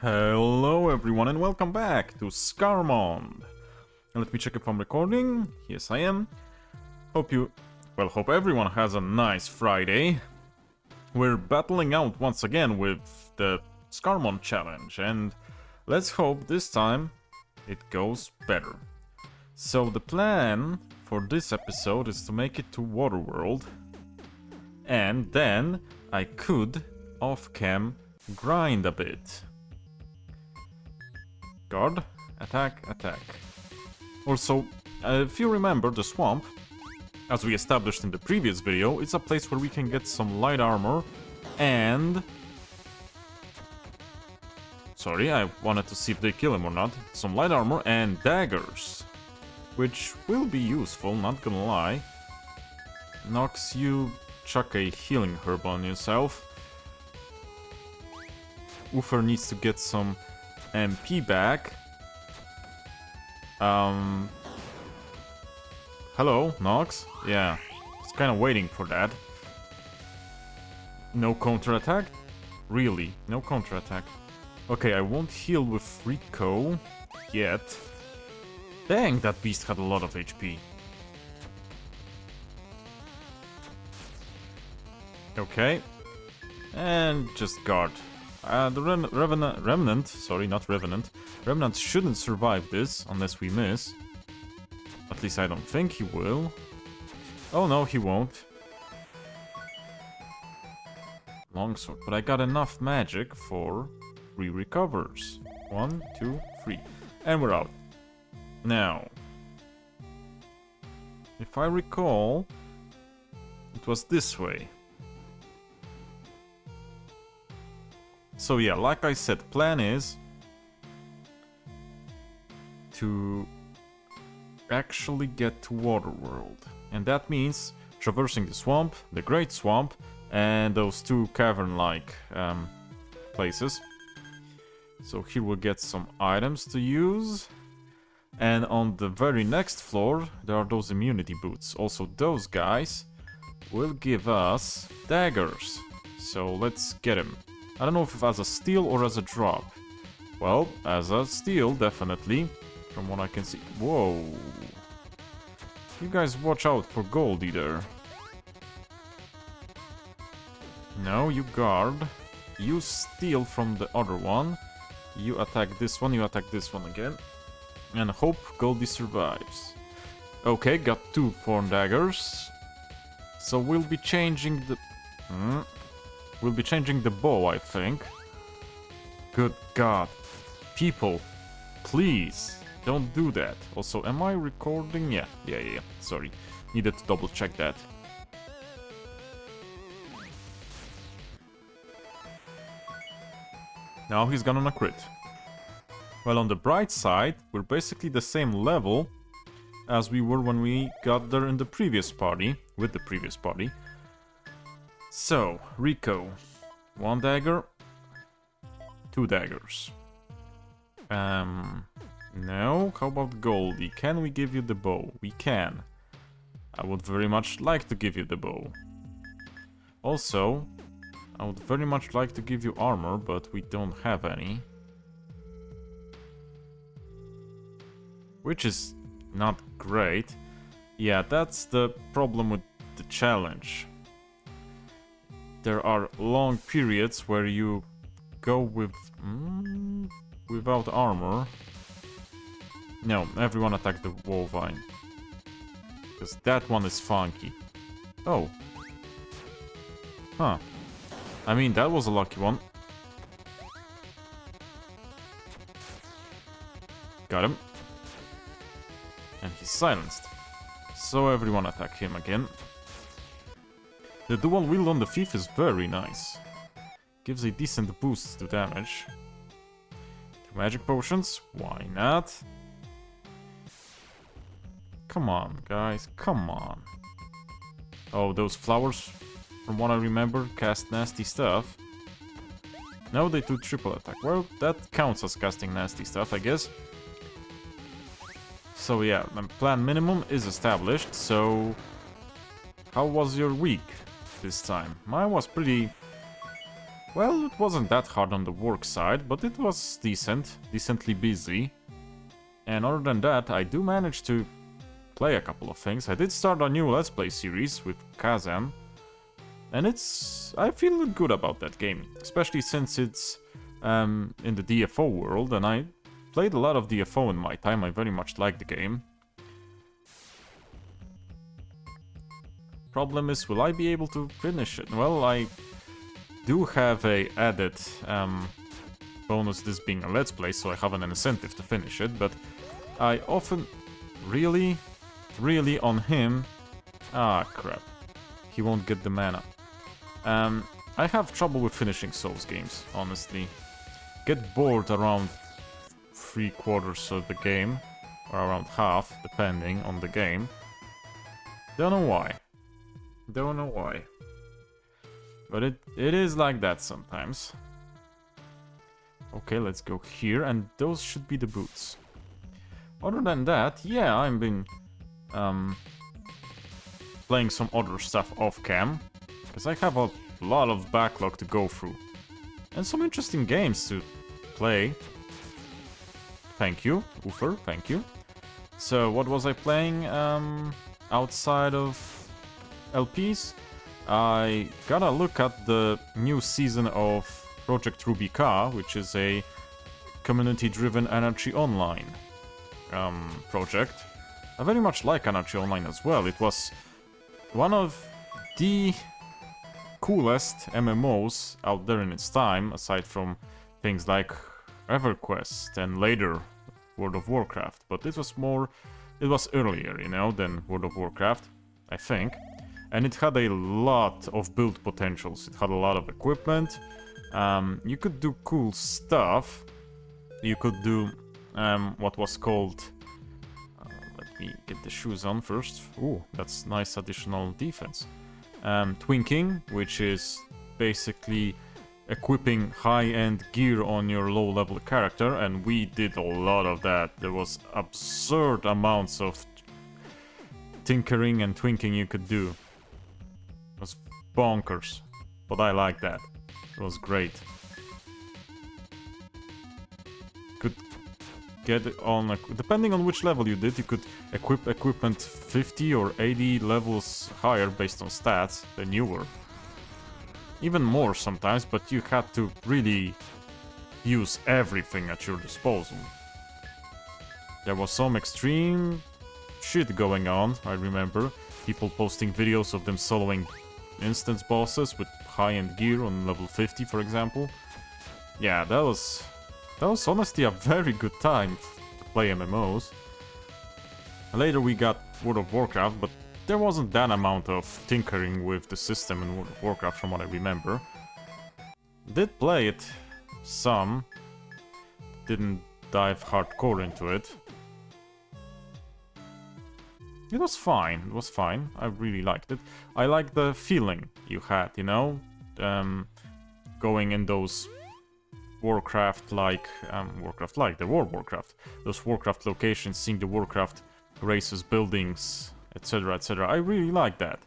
Hello everyone and welcome back to Scarmonde. Let me check if I'm recording. Yes, I am. Hope everyone has a nice Friday. We're battling out once again with the Scarmonde Challenge, and let's hope this time it goes better. So the plan for this episode is to make it to Waterworld, and then I could off-cam grind a bit. Guard, attack, attack. Also, if you remember the swamp, as we established in the previous video, it's a place where we can get some light armor and... Sorry, I wanted to see if they kill him or not. Some light armor and daggers, which will be useful, not gonna lie. Nox, you chuck a healing herb on yourself. Uther needs to get some MP back. Hello, Nox? Yeah, it's kind of waiting for that. No counterattack? Really? No counterattack. Okay, I won't heal with Rico yet. Dang, that beast had a lot of HP. Okay. And just guard. The Remnant shouldn't survive this unless we miss. At least I don't think he will. Oh no, he won't. Longsword, but I got enough magic for 3 recovers. 1, 2, 3. And we're out. Now, if I recall, it was this way. So yeah, like I said, plan is to actually get to Waterworld. And that means traversing the swamp, the Great Swamp, and those 2 cavern-like places. So here we'll get some items to use. And on the very next floor, there are those immunity boots. Also, those guys will give us daggers. So let's get them. I don't know if as a steal or as a drop. Well, as a steal, definitely. From what I can see. Whoa. You guys watch out for Goldie there. No, you guard. You steal from the other one. You attack this one, you attack this one again. And hope Goldie survives. Okay, got 2 thorn daggers. So we'll be changing the... We'll be changing the bow, I think. Good God. People, please, don't do that. Also, am I recording? Yeah. Sorry. Needed to double check that. Now he's gone on a crit. Well, on the bright side, we're basically the same level as we were when we got there in the previous party, with the previous party. So, Rico, 1 dagger, 2 daggers. No, how about Goldie? Can we give you the bow? We can. I would very much like to give you the bow. Also, I would very much like to give you armor, but we don't have any. Which is not great. Yeah, that's the problem with the challenge. There are long periods where you go with without armor. No, everyone attack the Wolvine. Because that one is funky. Oh. Huh. I mean, that was a lucky one. Got him. And he's silenced. So everyone attack him again. The dual wield on the thief is very nice. Gives a decent boost to damage. 2 magic potions? Why not? Come on, guys, come on. Oh, those flowers, from what I remember, cast nasty stuff. No, they do triple attack. Well, that counts as casting nasty stuff, I guess. So yeah, the plan minimum is established, so... How was your week this time? Mine was pretty Well, it wasn't that hard on the work side, but it was decently busy. And other than that, I do manage to play a couple of things. I did start a new Let's Play series with Kazan. And I feel good about that game, especially since it's in the DFO world, and I played a lot of DFO in my time. I very much like the game. Problem is, will I be able to finish it? Well, I do have a added bonus, this being a Let's Play, so I have an incentive to finish it, but I often really on him. Ah, crap. He won't get the mana. I have trouble with finishing Souls games, honestly. Get bored around 3/4 of the game, or around half, depending on the game. Don't know why. Don't know why. But it is like that sometimes. Okay, let's go here, and those should be the boots. Other than that, yeah, I've been playing some other stuff off cam, because I have a lot of backlog to go through. And some interesting games to play. Thank you, Ufer, thank you. So, what was I playing outside of LPs? I got a look at the new season of Project Rubica, which is a community-driven Anarchy Online project. I very much like Anarchy Online as well. It was one of the coolest MMOs out there in its time, aside from things like EverQuest and later World of Warcraft. But it was earlier, you know, than World of Warcraft, I think. And it had a lot of build potentials. It had a lot of equipment. You could do cool stuff. You could do what was called... let me get the shoes on first. Ooh, that's nice additional defense. Twinking, which is basically equipping high-end gear on your low-level character, and we did a lot of that. There was absurd amounts of tinkering and twinking you could do. It was bonkers, but I like that. It was great. Could get it on, depending on which level you did, you could equip equipment 50 or 80 levels higher based on stats than you were. Even more sometimes, but you had to really use everything at your disposal. There was some extreme shit going on, I remember. People posting videos of them soloing instance bosses with high-end gear on level 50, for example. Yeah, that was honestly a very good time to play MMOs. Later we got World of Warcraft, but there wasn't that amount of tinkering with the system in World of Warcraft from what I remember. Did play it some, didn't dive hardcore into it. It was fine, I really liked it. I liked the feeling you had, you know? Going in those Warcraft-like, there were Warcraft. Those Warcraft locations, seeing the Warcraft races, buildings, etc, etc. I really like that.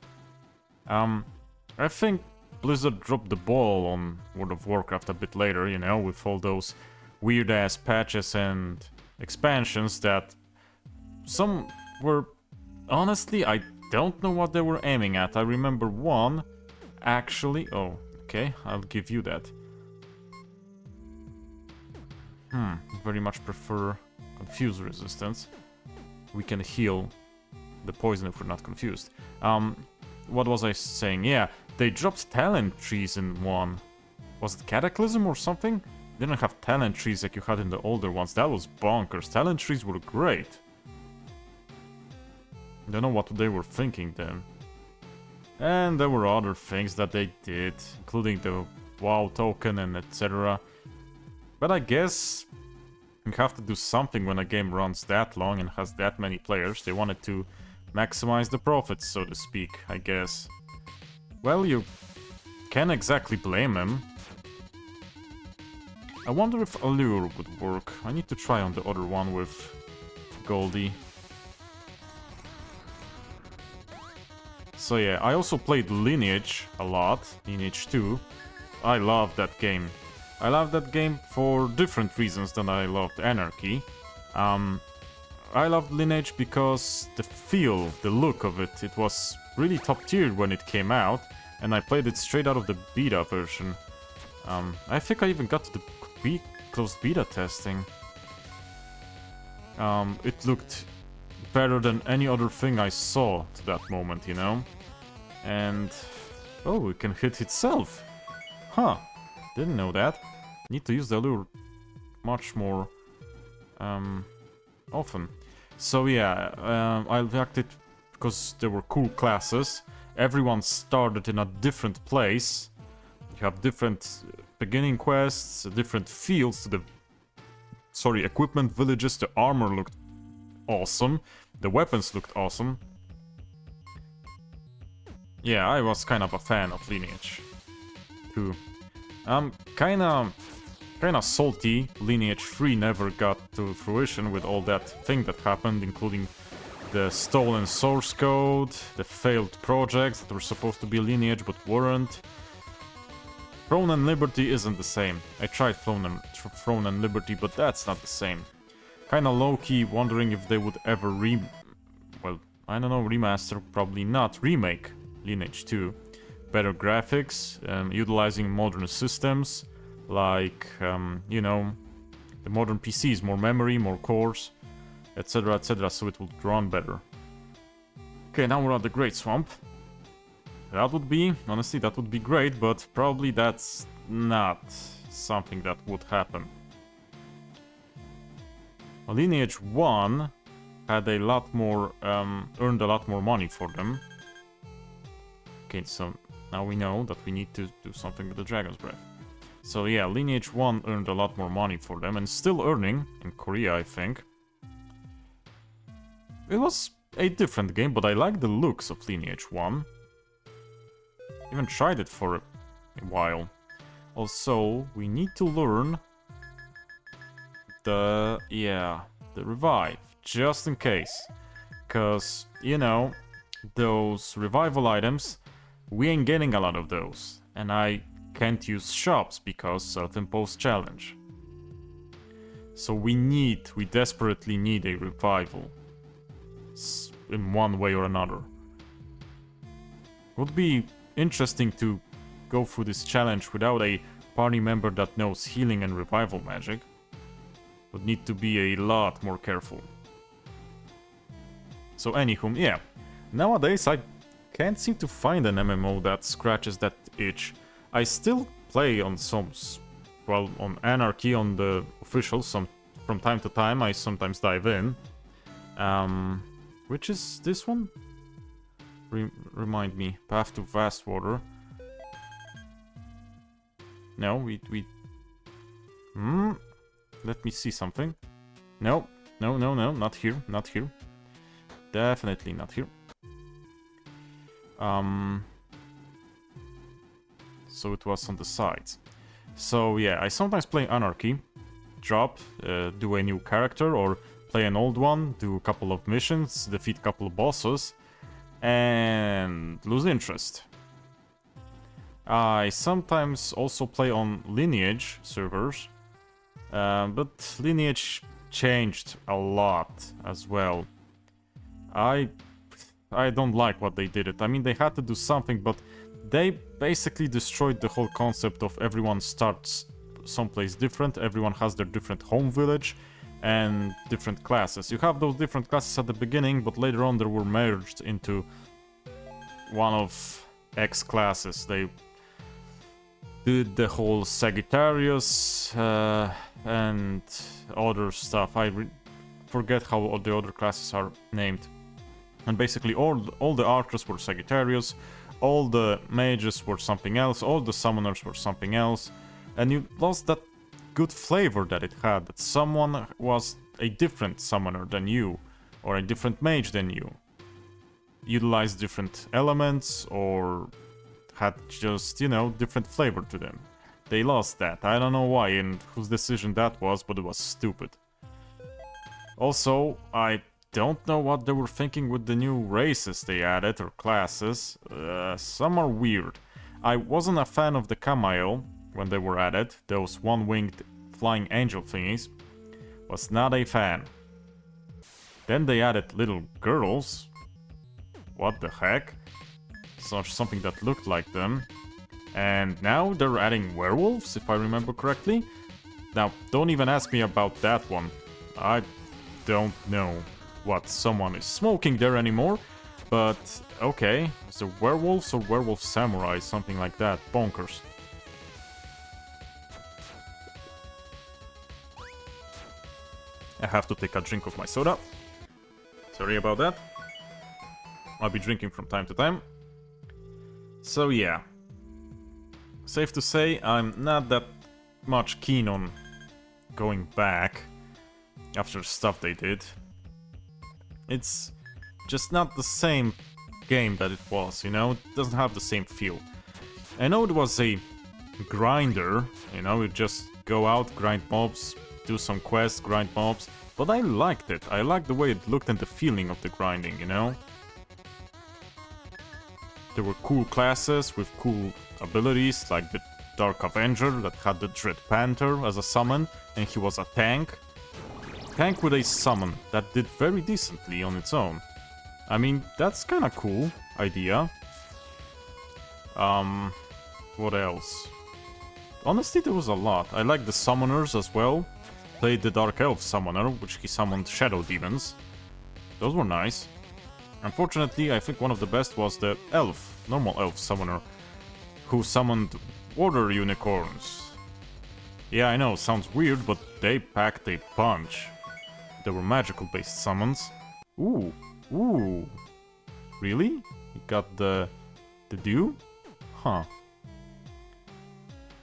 I think Blizzard dropped the ball on World of Warcraft a bit later, you know, with all those weird-ass patches and expansions that some were... Honestly, I don't know what they were aiming at. I remember one, actually... Oh, okay, I'll give you that. Very much prefer Confuse resistance. We can heal the poison if we're not confused. What was I saying? Yeah, they dropped talent trees in one. Was it Cataclysm or something? Didn't have talent trees like you had in the older ones. That was bonkers. Talent trees were great. Don't know what they were thinking then. And there were other things that they did, including the WoW token and etc. But I guess you have to do something when a game runs that long and has that many players. They wanted to maximize the profits, so to speak, I guess. Well, you can't exactly blame them. I wonder if Allure would work. I need to try on the other one with Goldie. So yeah, I also played Lineage a lot, Lineage 2. I love that game. I love that game for different reasons than I loved Anarchy. I loved Lineage because the feel, the look of it, it was really top tier when it came out, and I played it straight out of the beta version. I think I even got to the closed beta testing. It looked better than any other thing I saw to that moment, you know? And... oh, it can hit itself! Huh, didn't know that. Need to use the lure much more often. So yeah, I liked it because there were cool classes. Everyone started in a different place. You have different beginning quests, different fields to the... sorry, equipment villages. The armor looked awesome. The weapons looked awesome. Yeah, I was kind of a fan of Lineage 2. I'm kinda salty Lineage 3 never got to fruition with all that thing that happened, including the stolen source code, the failed projects that were supposed to be Lineage but weren't. Throne and Liberty isn't the same. I tried Throne and Liberty, but that's not the same. Kinda low-key wondering if they would ever well, I don't know, remaster, probably not, remake Lineage 2. Better graphics, utilizing modern systems, like, you know, the modern PCs, more memory, more cores, etc, so it would run better. Okay, now we're at the Great Swamp. That would be, honestly, that would be great, but probably that's not something that would happen. Lineage 1 had a lot more, earned a lot more money for them. Okay, so now we know that we need to do something with the Dragon's Breath. So yeah, Lineage 1 earned a lot more money for them, and still earning, in Korea I think. It was a different game, but I like the looks of Lineage 1. Even tried it for a while. Also, we need to learn the revive, just in case. Cause, you know, those revival items, we ain't getting a lot of those. And I can't use shops because self-imposed challenge. So we desperately need a revival. In one way or another. Would be interesting to go through this challenge without a party member that knows healing and revival magic. Would need to be a lot more careful. So anywho, yeah. Nowadays I can't seem to find an MMO that scratches that itch. I still play on on Anarchy, on the official, from time to time. I sometimes dive in. Which is this one? Remind me. Path to Vastwater. No, we... Let me see something. No, not here, not here. Definitely not here. So it was on the sides. So yeah, I sometimes play Anarchy. Drop, do a new character, or play an old one, do a couple of missions, defeat a couple of bosses, and lose interest. I sometimes also play on Lineage servers, but Lineage changed a lot as well. I don't like what they did it. I mean, they had to do something, but they basically destroyed the whole concept of everyone starts someplace different, everyone has their different home village, and different classes. You have those different classes at the beginning, but later on they were merged into one of X classes. They did the whole Sagittarius and other stuff. I forget how all the other classes are named. And basically all the archers were Sagittarius, all the mages were something else, all the summoners were something else, and you lost that good flavor that it had, that someone was a different summoner than you, or a different mage than you. Utilized different elements, or had just, you know, different flavor to them. They lost that. I don't know why and whose decision that was, but it was stupid. Also, I don't know what they were thinking with the new races they added, or classes. Some are weird. I wasn't a fan of the Camail when they were added, those one-winged flying angel thingies. Was not a fan. Then they added little girls. What the heck? Something that looked like them. And now they're adding werewolves, if I remember correctly. Now, don't even ask me about that one. I don't know what someone is smoking there anymore. But, okay. Is it werewolves or werewolf samurai? Something like that. Bonkers. I have to take a drink of my soda. Sorry about that. I'll be drinking from time to time. So yeah. Safe to say, I'm not that much keen on going back after stuff they did. It's just not the same game that it was, you know? It doesn't have the same feel. I know it was a grinder, you know, you just go out, grind mobs, do some quests, grind mobs, but I liked it. I liked the way it looked and the feeling of the grinding, you know? There were cool classes with cool abilities, like the Dark Avenger that had the Dread Panther as a summon, and he was a tank. Tank with a summon that did very decently on its own. I mean, that's kinda cool idea. What else? Honestly, there was a lot. I liked the summoners as well. Played the Dark Elf summoner, which he summoned shadow demons. Those were nice. Unfortunately, I think one of the best was the elf, normal elf summoner, who summoned water unicorns. Yeah, I know, sounds weird, but they packed a punch. They were magical-based summons. Ooh, ooh. Really? You got the dew? Huh.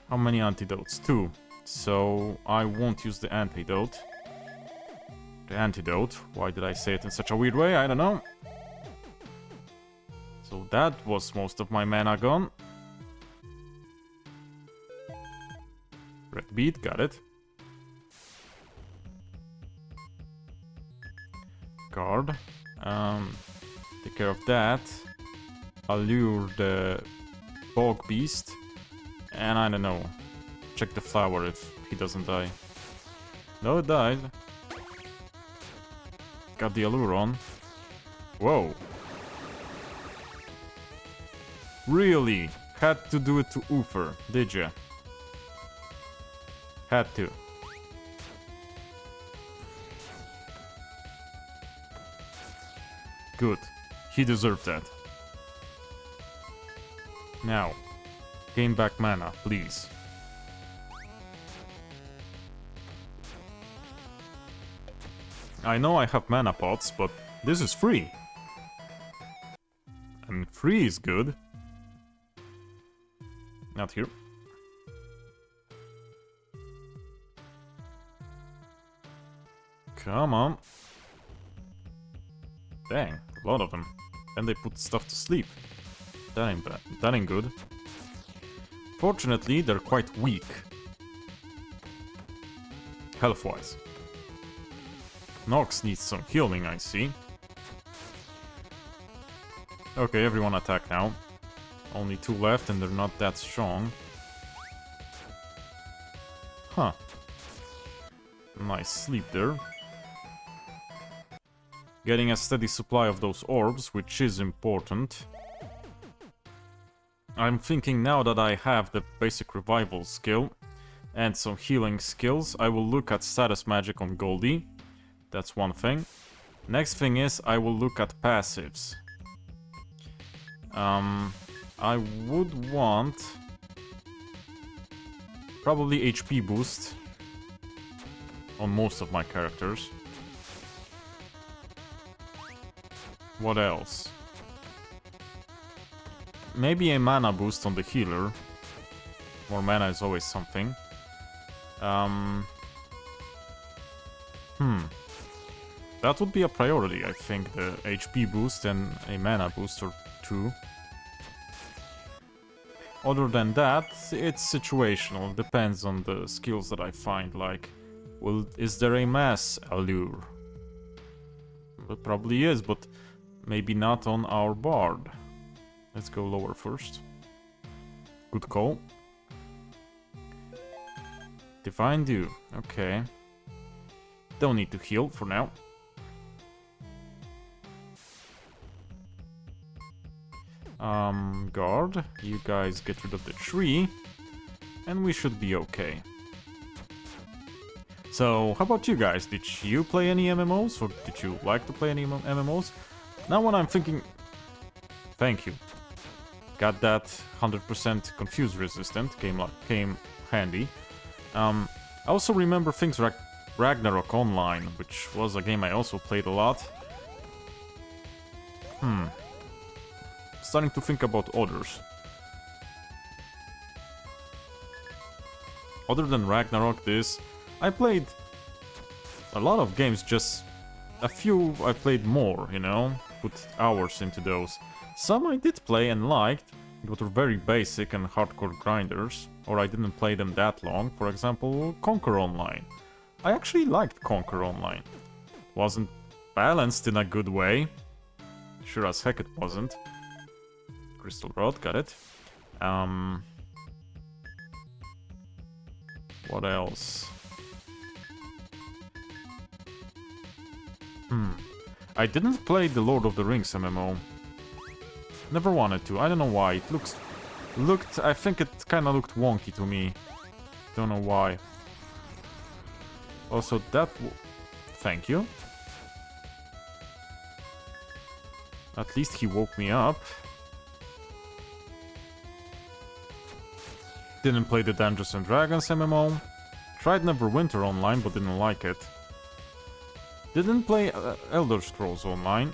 How many antidotes? 2. So I won't use the antidote. The antidote. Why did I say it in such a weird way? I don't know. So that was most of my mana gone. Red bead, got it. Guard. Take care of that. Allure the bog beast. And I don't know. Check the flower if he doesn't die. No, it died. Got the allure on. Whoa. Really? Had to do it to Uther, did ya? Had to. Good. He deserved that. Now, gain back mana, please. I know I have mana pots, but this is free. And free is good. Not here. Come on. Dang, a lot of them. And they put stuff to sleep. That ain't bad. That ain't good. Fortunately, they're quite weak. Health-wise. Nox needs some healing, I see. Okay, everyone attack now. Only 2 left and they're not that strong. Huh. Nice sleep there. Getting a steady supply of those orbs, which is important. I'm thinking now that I have the basic revival skill and some healing skills, I will look at status magic on Goldie. That's one thing. Next thing is, I will look at passives. I would want probably HP boost on most of my characters. What else? Maybe a mana boost on the healer. More mana is always something. That would be a priority, I think, the HP boost and a mana boost or 2. Other than that, it's situational, depends on the skills that I find, like, well, is there a mass allure? It probably is, but maybe not on our bard. Let's go lower first. Good call. Divine Dew. Okay. Don't need to heal for now. Guard. You guys get rid of the tree. And we should be okay. So, how about you guys? Did you play any MMOs? Or did you like to play any MMOs? Now when I'm thinking... Thank you. Got that 100% confuse resistant. Came handy. I also remember things like Ragnarok Online, which was a game I also played a lot. Starting to think about others. Other than Ragnarok, I played a lot of games, just a few I played more, you know? Put hours into those. Some I did play and liked, but were very basic and hardcore grinders, or I didn't play them that long. For example, Conquer Online. I actually liked Conquer Online. Wasn't balanced in a good way. Sure as heck it wasn't. Crystal Rod, got it. What else? I didn't play the Lord of the Rings MMO. Never wanted to. I don't know why. It looked. I think it kind of looked wonky to me. Don't know why. Also, thank you. At least he woke me up. Didn't play the Dungeons and Dragons MMO. Tried Neverwinter Online, but didn't like it. Didn't play Elder Scrolls Online.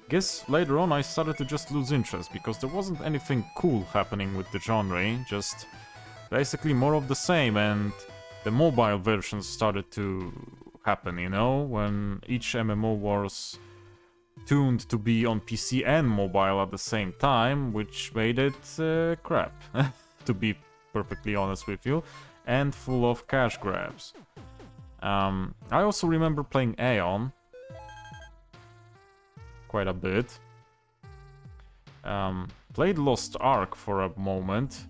Guess later on I started to just lose interest, because there wasn't anything cool happening with the genre, just basically more of the same, and the mobile versions started to happen, you know, when each MMO was tuned to be on PC and mobile at the same time, which made it crap, to be perfectly honest with you, and full of cash grabs. I also remember playing Aeon quite a bit. Played Lost Ark for a moment.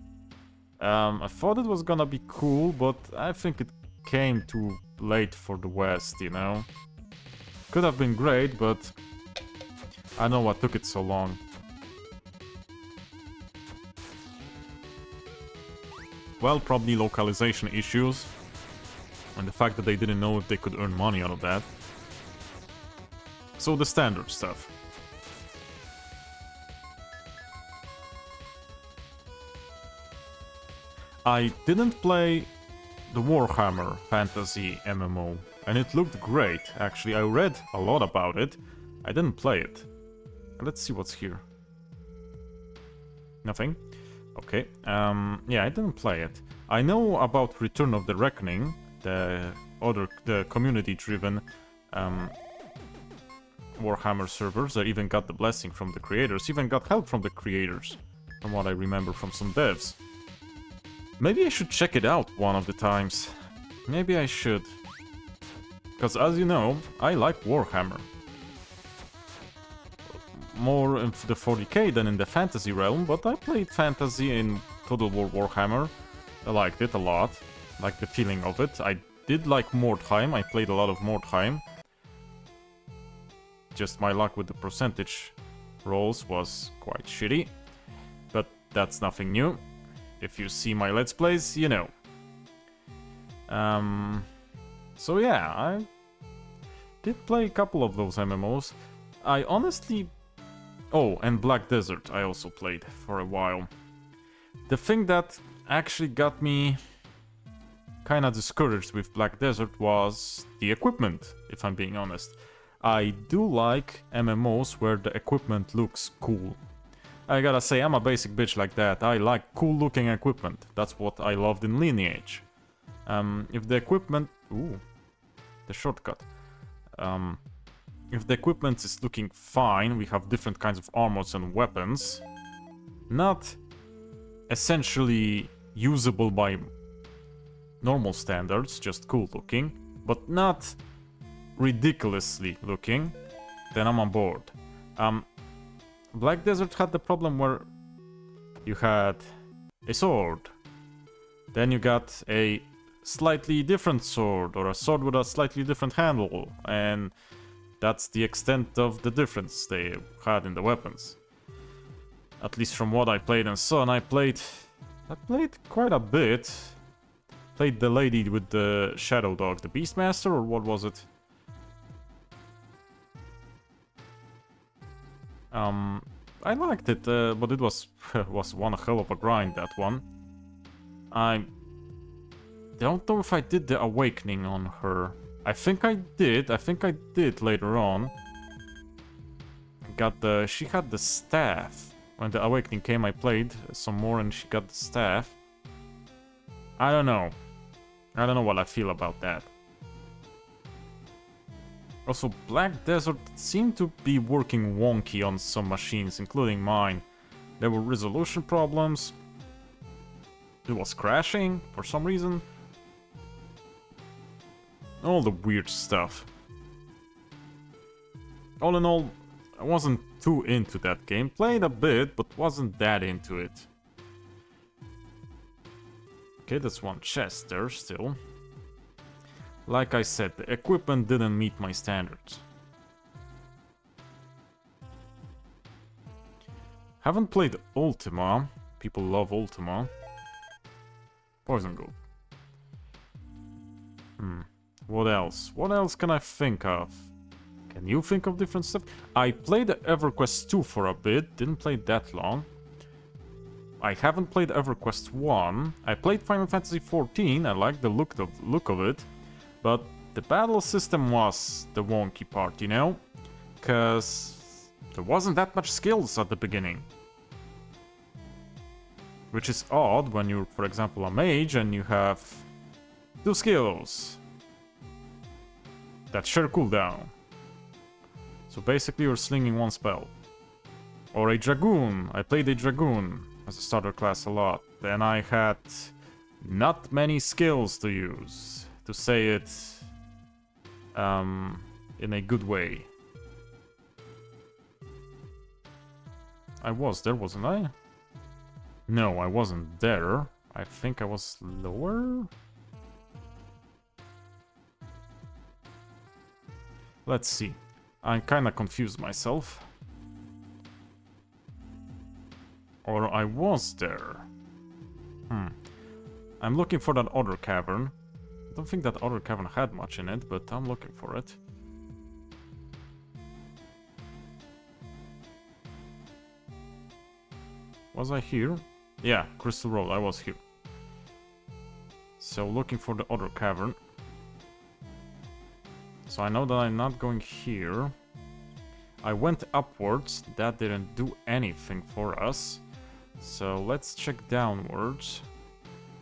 I thought it was gonna be cool, but I think it came too late for the West, you know? Could have been great, but I know what took it so long. Well, probably localization issues, and the fact that they didn't know if they could earn money out of that. So the standard stuff. I didn't play the Warhammer Fantasy MMO, and it looked great, actually. I read a lot about it. I didn't play it. Let's see what's here. Nothing? Okay. Yeah, I didn't play it. I know about Return of the Reckoning, the community-driven Warhammer servers. I even got the blessing from the creators, even got help from the creators, from what I remember from some devs. Maybe I should check it out one of the times. Maybe I should. Because as you know, I like Warhammer. More in the 40k than in the fantasy realm, but I played fantasy in Total War Warhammer. I liked it a lot. Liked the feeling of it. I did like Mordheim. I played a lot of Mordheim. Just my luck with the percentage rolls was quite shitty. But that's nothing new. If you see my Let's Plays, you know. So yeah, I did play a couple of those MMOs. I honestly... Oh, and Black Desert I also played for a while. The thing that actually got me kinda discouraged with Black Desert was the equipment, if I'm being honest. I do like MMOs where the equipment looks cool. I gotta say, I'm a basic bitch like that. I like cool looking equipment. That's what I loved in Lineage. If the equipment... Ooh, the shortcut. If the equipment is looking fine, we have different kinds of armors and weapons. Not essentially usable by normal standards, just cool looking, but not ridiculously looking, then I'm on board. Black Desert had the problem where you had a sword, then you got a slightly different sword, or a sword with a slightly different handle, and that's the extent of the difference they had in the weapons. At least from what I played and saw, and I played quite a bit. Played the lady with the Shadow Dog, the Beastmaster, or what was it? I liked it, but it was one hell of a grind, that one. I don't know if I did the awakening on her. I think I did later on. She had the staff. When the awakening came, I played some more and she got the staff. I don't know what I feel about that. Also, Black Desert seemed to be working wonky on some machines, including mine. There were resolution problems. It was crashing for some reason. All the weird stuff. All in all, I wasn't too into that game. Played a bit, but wasn't that into it. Okay, that's one chest there still. Like I said, the equipment didn't meet my standards. Haven't played Ultima. People love Ultima. Poison Gold. What else? What else can I think of? Can you think of different stuff? I played EverQuest 2 for a bit, didn't play that long. I haven't played EverQuest 1. I played Final Fantasy 14, I like the look of it. But the battle system was the wonky part, you know? Because there wasn't that much skills at the beginning. Which is odd when you're, for example, a mage and you have 2 skills that share cooldown. So basically you're slinging one spell. Or a Dragoon. I played a Dragoon as a starter class a lot. And I had not many skills to use, to say it in a good way. I was there, wasn't I? No, I wasn't there. I think I was lower? Let's see. I kinda confused myself. Or I was there. I'm looking for that other cavern. I don't think that other cavern had much in it, but I'm looking for it. Was I here? Yeah, Crystal Road, I was here. So looking for the other cavern. So I know that I'm not going here. I went upwards, that didn't do anything for us. So let's check downwards.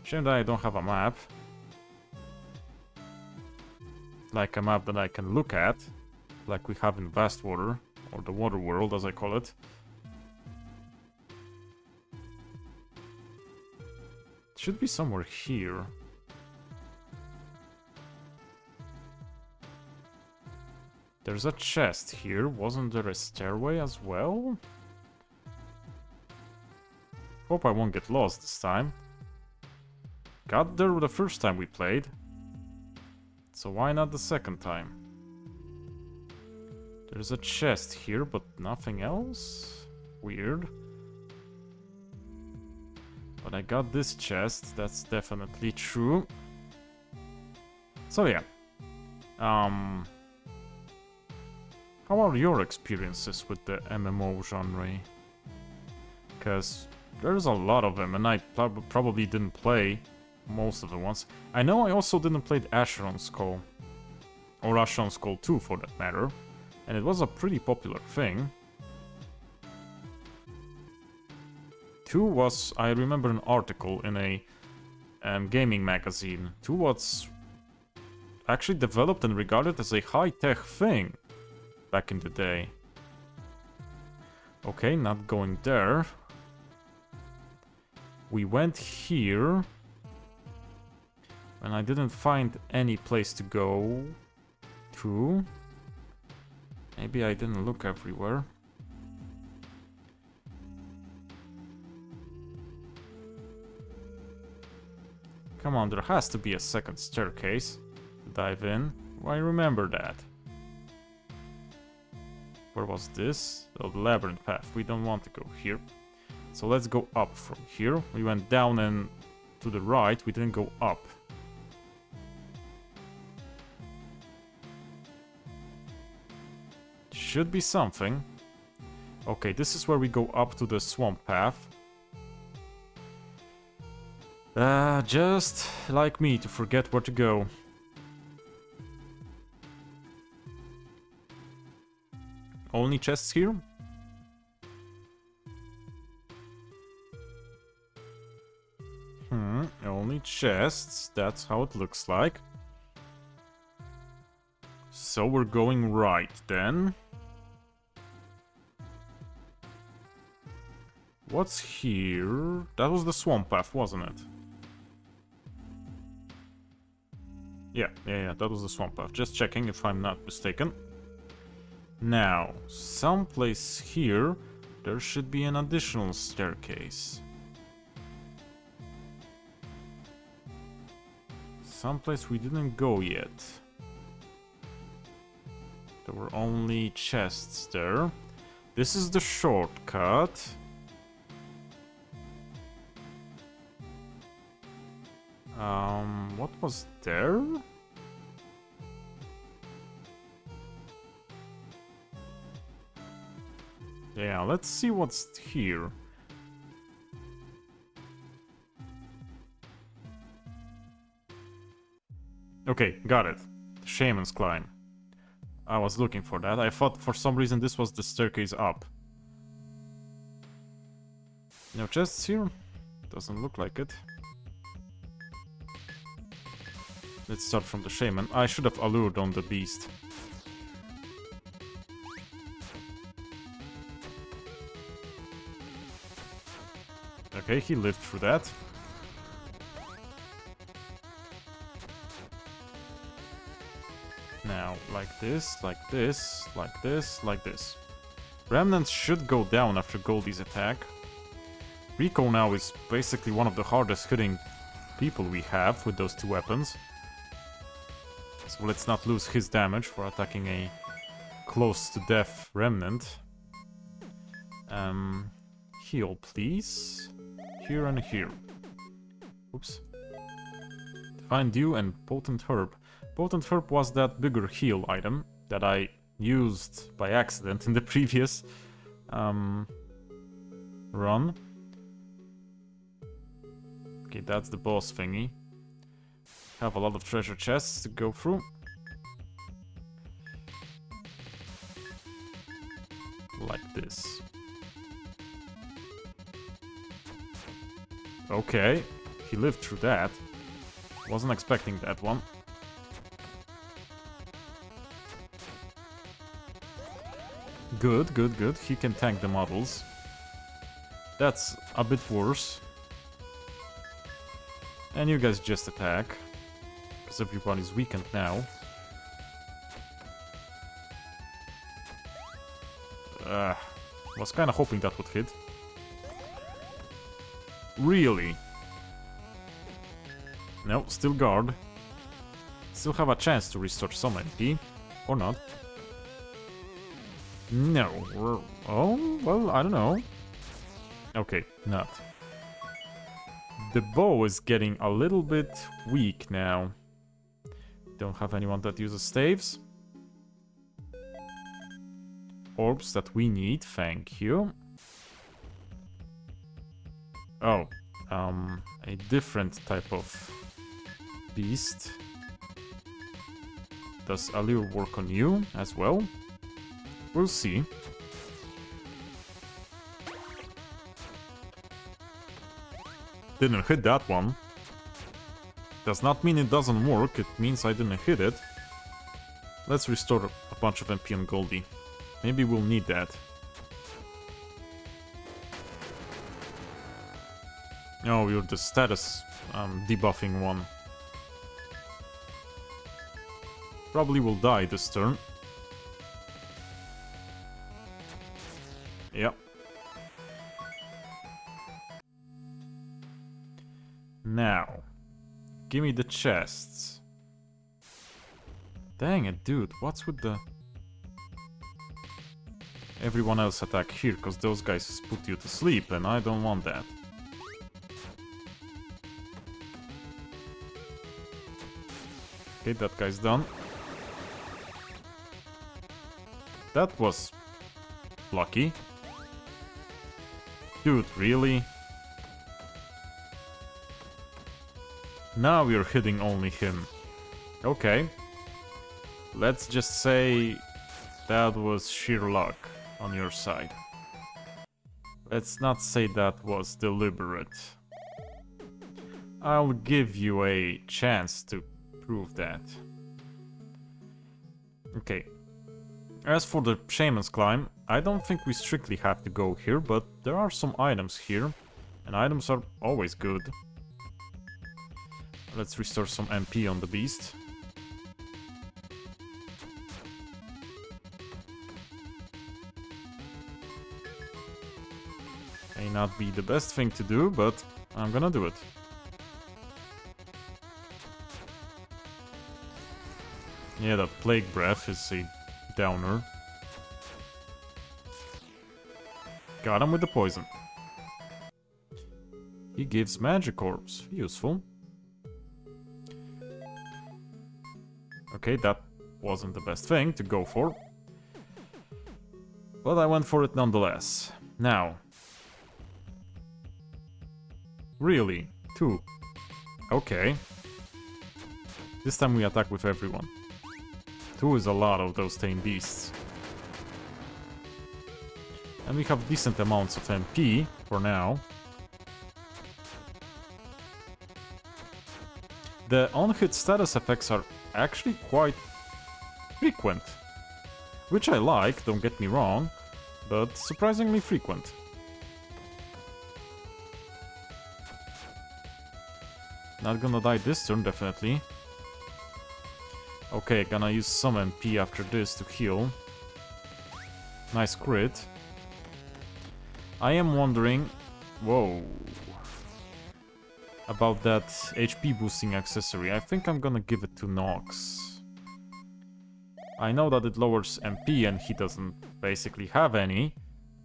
Shame that I don't have a map. Like a map that I can look at. Like we have in Vastwater, or the water world as I call it. It should be somewhere here. There's a chest here. Wasn't there a stairway as well? Hope I won't get lost this time. Got there the first time we played. So why not the second time? There's a chest here, but nothing else? Weird. But I got this chest, that's definitely true. So yeah. How are your experiences with the MMO genre? Because there's a lot of them, and I probably didn't play most of the ones. I know I also didn't play Asheron's Skull. Or Asheron's Skull 2 for that matter. And it was a pretty popular thing. 2 was, I remember an article in a gaming magazine. 2 was actually developed and regarded as a high-tech thing back in the day. Okay, not going there. We went here. And I didn't find any place to go to. Maybe I didn't look everywhere. Come on, there has to be a second staircase to dive in. I remember that. Where was this? Oh, the labyrinth path. We don't want to go here. So let's go up from here. We went down and to the right. We didn't go up. Should be something. Okay, this is where we go up to the swamp path. Just like me to forget where to go. Only chests here? Only chests. That's how it looks like. So we're going right then. What's here? That was the swamp path, wasn't it? Yeah, that was the swamp path. Just checking if I'm not mistaken. Now, someplace here, there should be an additional staircase. Someplace we didn't go yet. There were only chests there. This is the shortcut. What was there? Yeah, let's see what's here. Okay, got it. Shaman's Climb. I was looking for that. I thought for some reason this was the staircase up. No chests here? Doesn't look like it. Let's start from the shaman. I should have allured on the beast. Okay, he lived through that. Now, like this, like this, like this, like this. Remnants should go down after Goldie's attack. Rico now is basically one of the hardest hitting people we have with those two weapons. So let's not lose his damage for attacking a close to death remnant. Heal, please. Here and here. Oops. Divine Dew and Potent Herb. Potent Herb was that bigger heal item that I used by accident in the previous run. Okay, that's the boss thingy. Have a lot of treasure chests to go through. Like this. Okay, he lived through that. Wasn't expecting that one. Good, good, good. He can tank the models. That's a bit worse. And you guys just attack. Because everybody's weakened now. Was kinda hoping that would hit. Really? No, still guard. Still have a chance to restore some MP. Or not. No. Oh, well, I don't know. Okay, not. The bow is getting a little bit weak now. Don't have anyone that uses staves. Orbs that we need, thank you. Oh, a different type of beast. Does Allure work on you as well? We'll see. Didn't hit that one. Does not mean it doesn't work, it means I didn't hit it. Let's restore a bunch of MP on Goldie. Maybe we'll need that. Oh, you're the status debuffing one. Probably will die this turn. Yep. Now, Give me the chests. Dang it, dude. What's with the... Everyone else attack here, because those guys put you to sleep, and I don't want that. Okay, that guy's done. That was... lucky. Dude, really? Now we're hitting only him. Okay. Let's just say that was sheer luck on your side. Let's not say that was deliberate. I'll give you a chance to prove that. Okay. As for the Shaman's Climb, I don't think we strictly have to go here, but there are some items here, and items are always good. Let's restore some MP on the beast. May not be the best thing to do, but I'm gonna do it. Yeah, that Plague Breath is a downer. Got him with the poison. He gives magic orbs. Useful. Okay, that wasn't the best thing to go for. But I went for it nonetheless. Now. Really? 2. Okay. This time we attack with everyone. 2 is a lot of those tame beasts. And we have decent amounts of MP for now. The on-hit status effects are actually quite frequent. Which I like, don't get me wrong, but surprisingly frequent. Not gonna die this turn, definitely. Okay, gonna use some MP after this to heal. Nice crit. I am wondering... Whoa. About that HP boosting accessory. I think I'm gonna give it to Nox. I know that it lowers MP and he doesn't basically have any,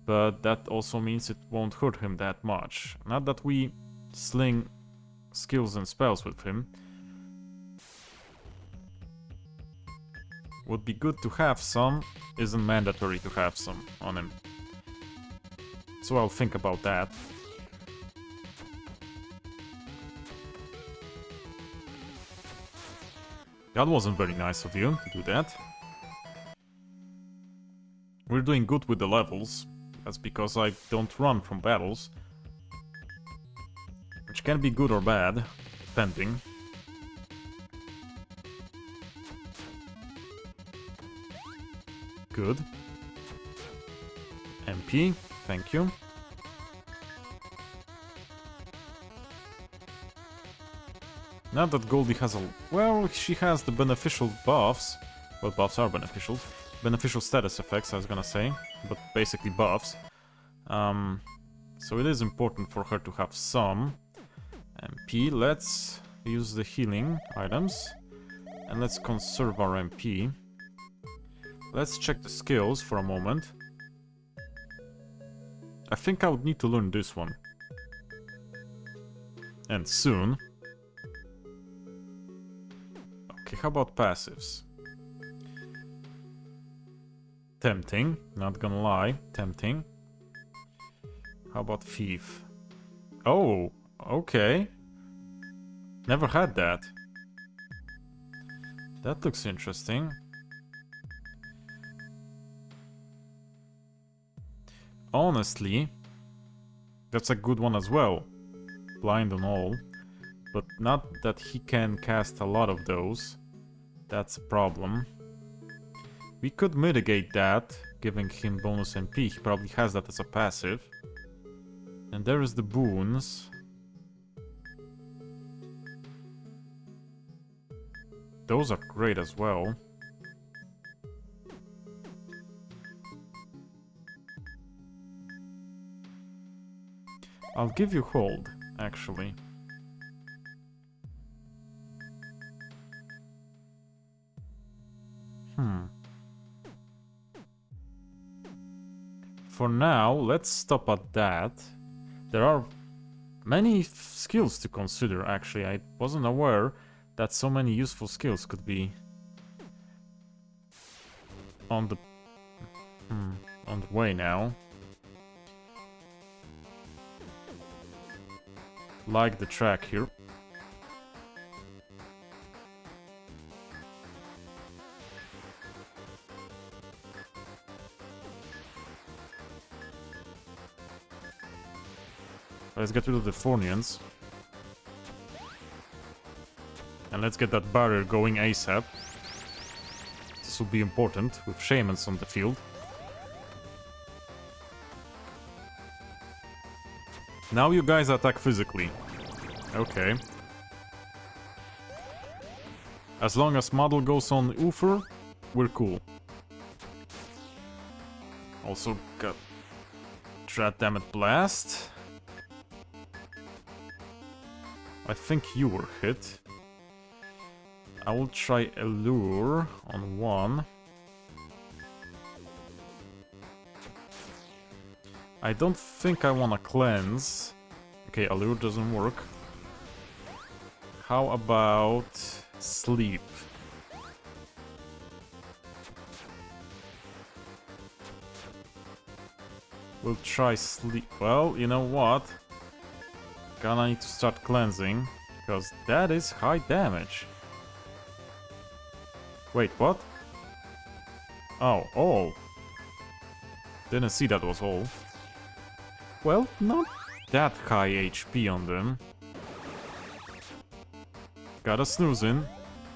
but that also means it won't hurt him that much. Not that we sling skills and spells with him. Would be good to have some, isn't mandatory to have some on him. So I'll think about that. That wasn't very nice of you to do that. We're doing good with the levels. That's because I don't run from battles. Which can be good or bad, depending. Good. MP, thank you. Now that Goldie has a... Well, she has the beneficial buffs. Well, buffs are beneficial. Beneficial status effects, I was gonna say. But basically buffs. So it is important for her to have some MP. Let's use the healing items. And let's conserve our MP. Let's check the skills for a moment. I think I would need to learn this one. And soon. Okay, how about passives? Tempting, not gonna lie, tempting. How about thief? Oh, okay. Never had that. That looks interesting. Honestly, that's a good one as well. Blind on all. But not that he can cast a lot of those. That's a problem. We could mitigate that, giving him bonus MP. He probably has that as a passive. And there is the boons. Those are great as well. I'll give you hold, actually. For now, let's stop at that. There are many skills to consider, actually. I wasn't aware that so many useful skills could be on the way now. Like the track here. Let's get rid of the Fornians. And let's get that barrier going ASAP. This will be important with shamans on the field. Now you guys attack physically. Okay. As long as model goes on Uther, we're cool. Also got Dread Dammit Blast. I think you were hit. I will try Allure on one. I don't think I want to cleanse. Okay, Allure doesn't work. How about Sleep? We'll try Sleep. Well, you know what? Gonna need to start cleansing, because that is high damage. Wait, what? Oh, all. Didn't see that was all. Well, not that high HP on them. Gotta snooze in.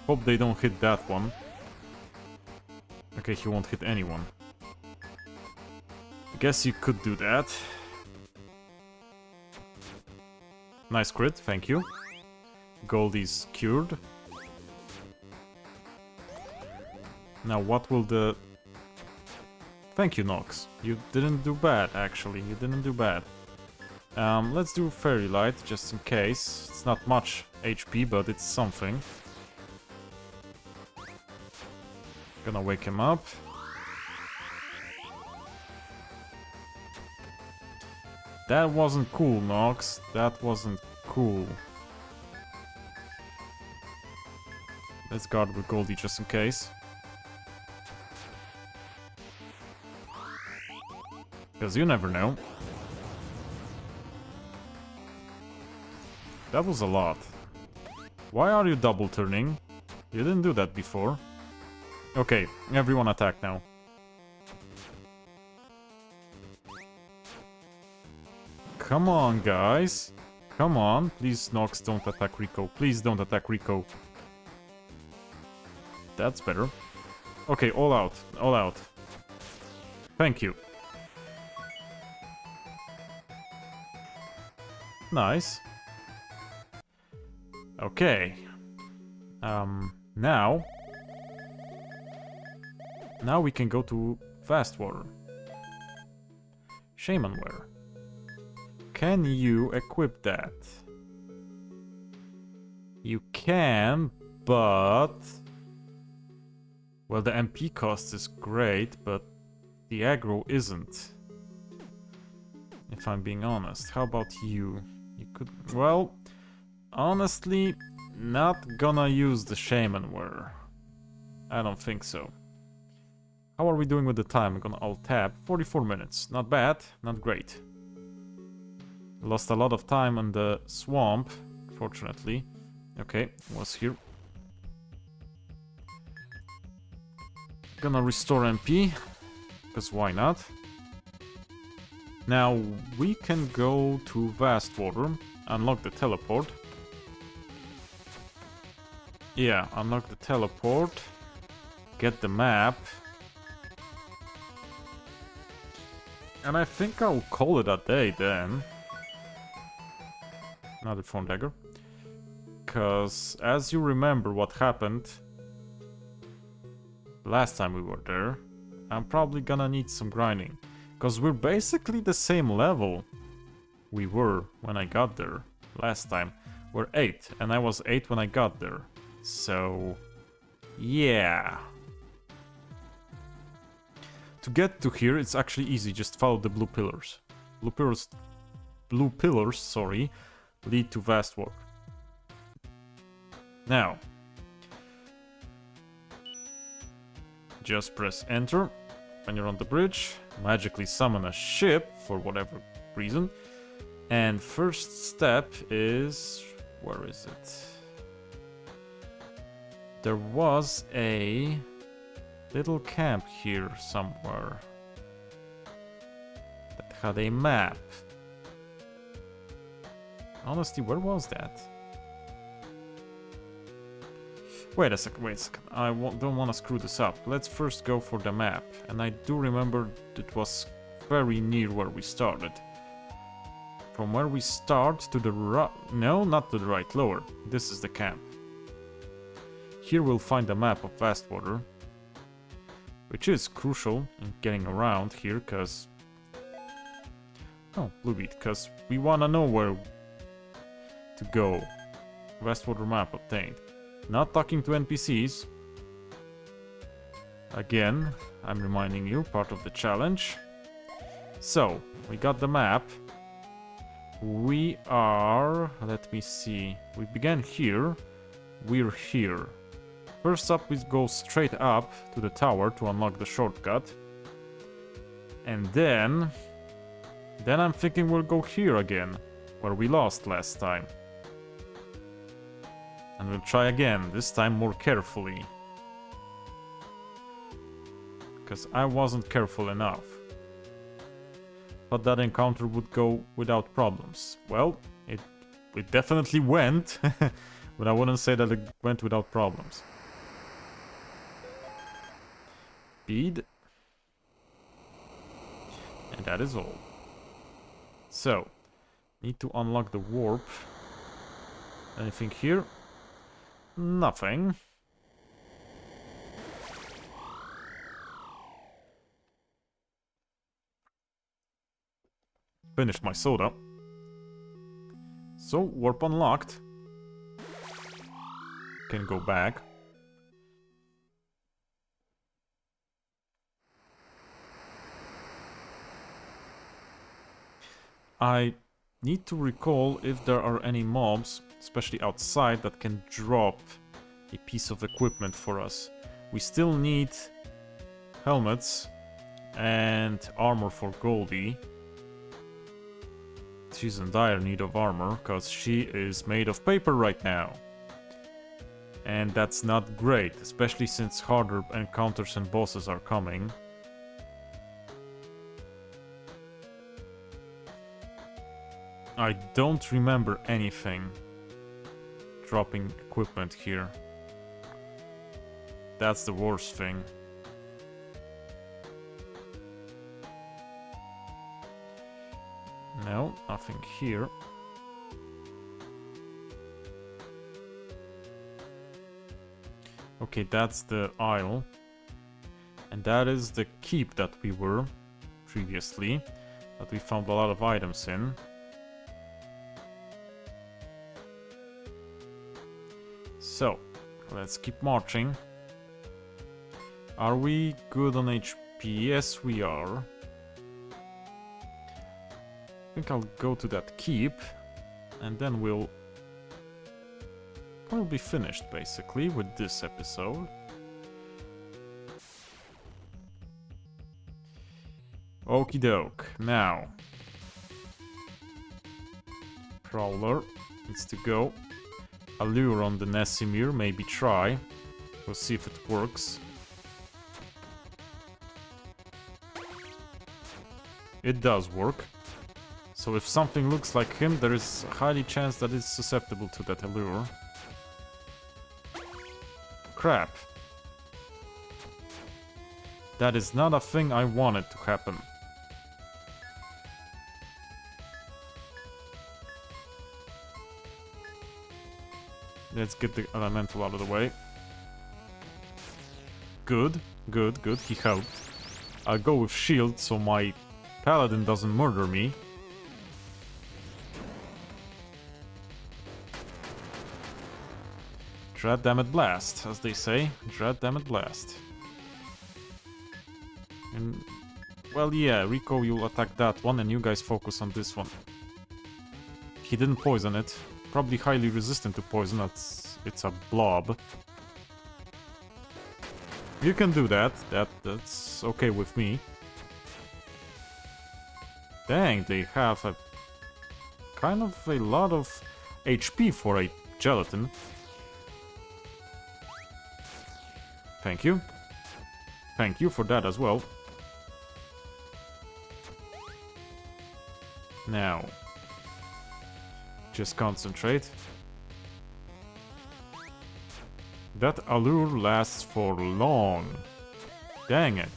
Hope they don't hit that one. Okay, he won't hit anyone. Guess you could do that. Nice crit, thank you. Goldie's cured. Now what will the... Thank you, Nox. You didn't do bad, actually. You didn't do bad. Let's do Fairy Light, just in case. It's not much HP, but it's something. Gonna wake him up. That wasn't cool, Nox. That wasn't cool. Let's guard with Goldie just in case. Because you never know. That was a lot. Why are you double turning? You didn't do that before. Okay, everyone attack now. Come on, guys. Come on. Please, Nox, don't attack Rico. Please don't attack Rico. That's better. Okay, all out. All out. Thank you. Nice. Okay. Now we can go to Vastwater. Shamanware. Can you equip that? You can, but... Well, the MP cost is great, but the aggro isn't. If I'm being honest. How about you? You could... Well, honestly, not gonna use the Shamanware. I don't think so. How are we doing with the time? I'm gonna alt-tab. 44 minutes. Not bad, not great. Lost a lot of time on the swamp, fortunately. Okay, was here. Gonna restore MP, because why not? Now, we can go to Vastwater, unlock the teleport. Yeah, unlock the teleport, get the map. And I think I'll call it a day then. Another phone dagger. Because, as you remember what happened last time we were there, I'm probably gonna need some grinding. Because we're basically the same level we were when I got there last time. We're 8, and I was 8 when I got there. So, yeah. to get to here, it's actually easy. Just follow the blue pillars. Blue pillars, sorry, lead to Vastwater. Now, just press enter when you're on the bridge. Magically summon a ship for whatever reason. And first step is... where is it? There was a little camp here somewhere that had a map. Honestly, where was that? Wait a second. I don't want to screw this up. Let's first go for the map. And I do remember it was very near where we started. From where we start to the right... no, not to the right, lower. This is the camp. Here we'll find a map of Vastwater, which is crucial in getting around here, because... oh, Bluebeat, because we want to know where to go. Vastwater map obtained. Not talking to NPCs. Again, I'm reminding you, part of the challenge. So, we got the map. We are... let me see. We began here. We're here. First up, we go straight up to the tower to unlock the shortcut. And then I'm thinking we'll go here again, where we lost last time. And we'll try again, this time more carefully. Because I wasn't careful enough. Thought that encounter would go without problems. Well, it definitely went, but I wouldn't say that it went without problems. Speed. And that is all. So, need to unlock the warp. Anything here? Nothing. Finished my soda. So, warp unlocked. Can go back. I need to recall if there are any mobs, especially outside, that can drop a piece of equipment for us. We still need helmets and armor for Goldie. She's in dire need of armor, because she is made of paper right now. And that's not great, especially since harder encounters and bosses are coming. I don't remember anything dropping equipment here. That's the worst thing. No, nothing here. Okay, that's the isle. And that is the keep that we were previously, that we found a lot of items in. So, let's keep marching. Are we good on HP? Yes, we are. I think I'll go to that keep, and then we'll be finished, basically, with this episode. Okie doke. Now, Prowler needs to go. Allure on the Nesimir, maybe try. We'll see if it works. It does work. So if something looks like him, there is a highly chance that it's susceptible to that allure. Crap. That is not a thing I wanted to happen. Let's get the elemental out of the way. Good, good, good, he helped. I'll go with shield so my paladin doesn't murder me. Dread dammit blast, as they say. Dread dammit blast. And, well, yeah, Rico, you'll attack that one, and you guys focus on this one. He didn't poison it. Probably highly resistant to poison, it's a blob. You can do that, that's okay with me. Dang, they have a kind of a lot of HP for a gelatin. Thank you. Thank you for that as well. Now, just concentrate. That allure lasts for long. Dang it.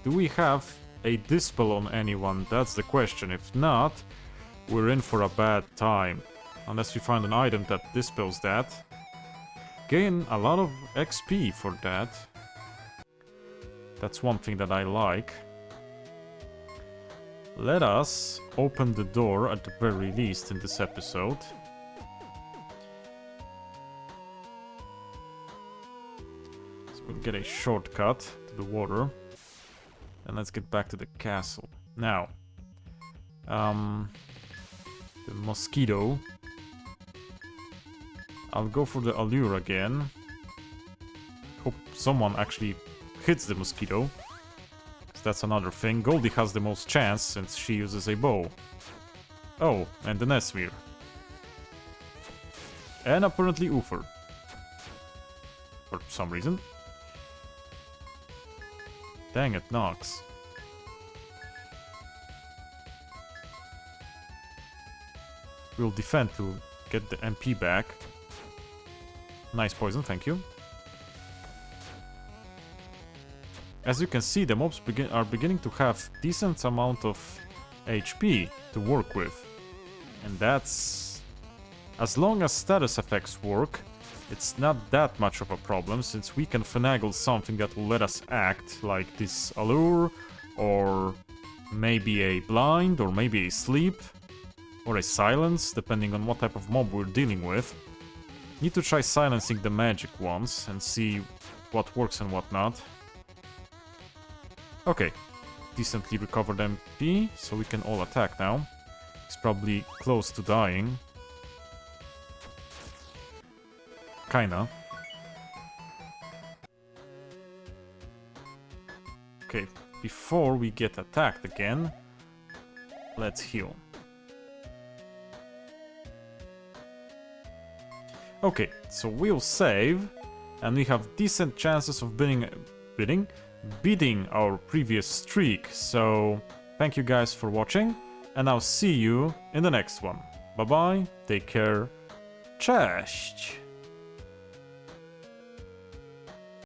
Do we have a dispel on anyone? That's the question. If not, we're in for a bad time. Unless we find an item that dispels that. Gain a lot of XP for that. That's one thing that I like. Let us open the door at the very least in this episode. So we'll get a shortcut to the water. And let's get back to the castle. Now, the mosquito. I'll go for the allure again. Hope someone actually hits the mosquito. That's another thing. Goldie has the most chance since she uses a bow. Oh, and the Nesmir. And apparently Uther. For some reason. Dang it, Nox. We'll defend to get the MP back. Nice poison, thank you. As you can see, the mobs are beginning to have decent amount of HP to work with. And that's... as long as status effects work, it's not that much of a problem, since we can finagle something that will let us act, like this allure, or maybe a blind, or maybe a sleep, or a silence, depending on what type of mob we're dealing with. Need to try silencing the magic ones and see what works and what not. Okay, decently recovered MP, so we can all attack now. He's probably close to dying. Kinda. Okay, before we get attacked again, let's heal. Okay, so we'll save, and we have decent chances of beating our previous streak. So thank you guys for watching, and I'll see you in the next one. Bye bye, take care, cześć!